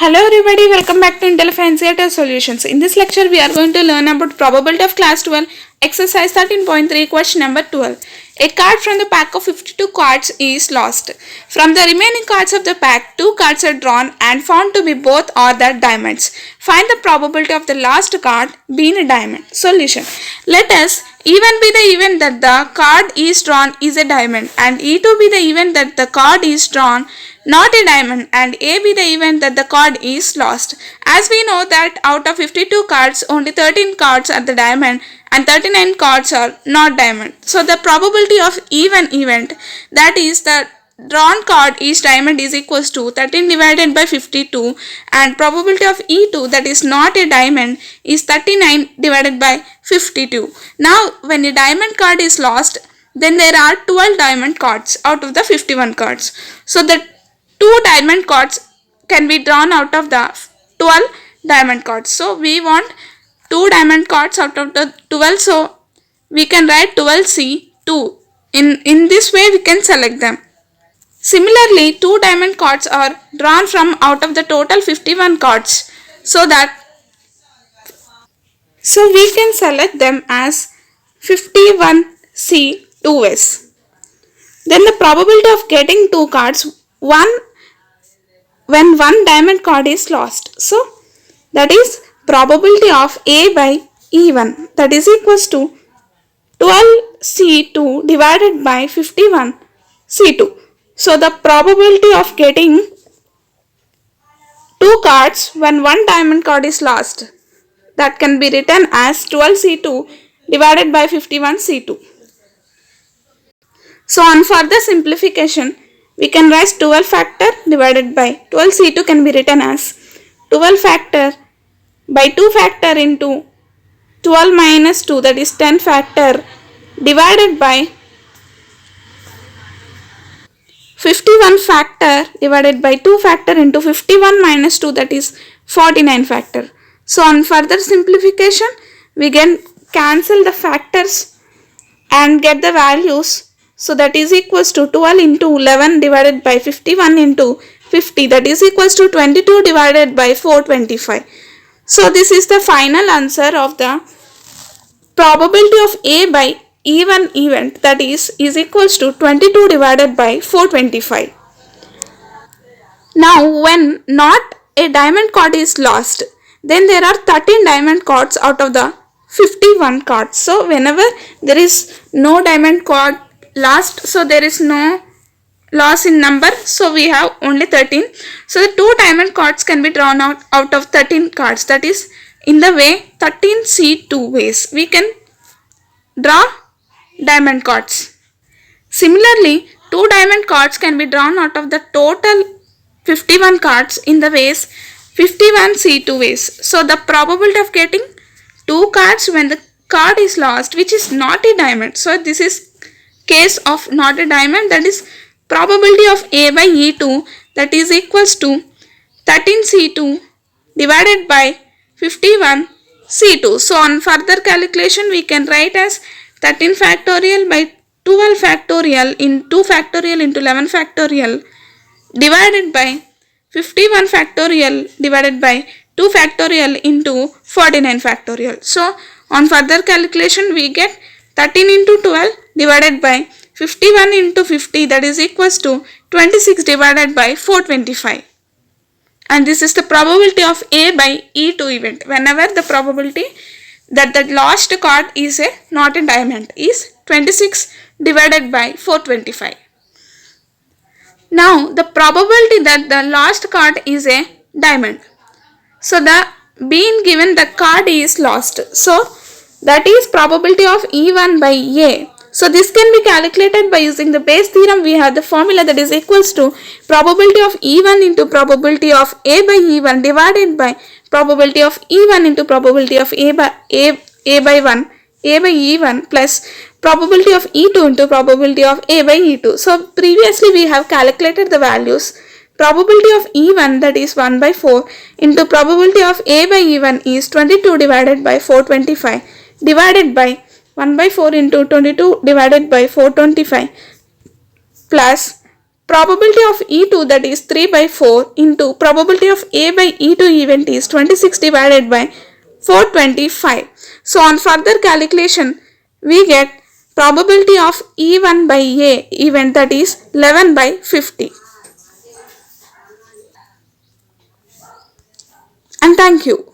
Hello everybody, welcome back to Intel NCERT Solutions. In this lecture, we are going to learn about probability of class 12, exercise 13.3, question number 12. A card from the pack of 52 cards is lost. From the remaining cards of the pack, 2 cards are drawn and found to be both or the diamonds. Find the probability of the last card being a diamond. Solution. Let us E1 be the event that the card is drawn is a diamond, and E2 be the event that the card is drawn not a diamond, and A be the event that the card is lost. As we know that out of 52 cards, only 13 cards are the diamond and 39 cards are not diamond. So the probability of even event, that is the drawn card is diamond, is equals to 13 divided by 52, and probability of E2, that is not a diamond, is 39 divided by 52. Now when a diamond card is lost, then there are 12 diamond cards out of the 51 cards. So the 2 diamond cards can be drawn out of the 12 diamond cards. So we want 2 diamond cards out of the 12. So we can write 12C2. In this way we can select them. Similarly, 2 diamond cards are drawn from out of the total 51 cards. So we can select them as 51C2s. Then the probability of getting 2 cards, when 1 diamond card is lost. So that is probability of A by E1, that is equals to 12C2 divided by 51C2. So the probability of getting 2 cards when 1 diamond card is lost, that can be written as 12C2 divided by 51C2. So on further simplification, we can write 12 factor divided by 12C2 can be written as 12 factor by 2 factor into 12 minus 2, that is 10 factor, divided by 51 factor divided by 2 factor into 51 minus 2, that is 49 factor. So on further simplification, we can cancel the factors and get the values. So that is equals to 12 into 11 divided by 51 into 50, that is equals to 22 divided by 425. So this is the final answer of the probability of A by even event, that is equals to 22 divided by 425. Now when not a diamond card is lost, then there are 13 diamond cards out of the 51 cards. So whenever there is no diamond card lost, so there is no loss in number, so we have only 13. So the 2 diamond cards can be drawn out of 13 cards, that is in the way 13C2 ways we can draw diamond cards. Similarly, 2 diamond cards can be drawn out of the total 51 cards in the ways 51C2 ways. So the probability of getting 2 cards when the card is lost, which is not a diamond, so this is case of not a diamond, that is probability of A by E2, that is equals to 13C2 divided by 51C2. So on further calculation, we can write as 13 factorial by 12 factorial in 2 factorial into 11 factorial divided by 51 factorial divided by 2 factorial into 49 factorial. So on further calculation, we get 13 into 12 divided by 51 into 50, that is equals to 26 divided by 425. And this is the probability of A by E2 event, whenever the probability that the lost card is not a diamond is 26 divided by 425. Now the probability that the lost card is a diamond. So the being given the card is lost. So that is probability of E1 by A. So this can be calculated by using the Bayes theorem. We have the formula that is equals to probability of E1 into probability of A by E1 divided by probability of E1 into probability of A by E1 plus probability of E2 into probability of A by E2. So previously we have calculated the values. Probability of E1, that is 1 by 4 into probability of A by E1 is 22 divided by 425 divided by 1 by 4 into 22 divided by 425 plus probability of E2, that is 3 by 4, into probability of A by E2 event is 26 divided by 425. So on further calculation, we get probability of E1 by A event, that is 11 by 50. And thank you.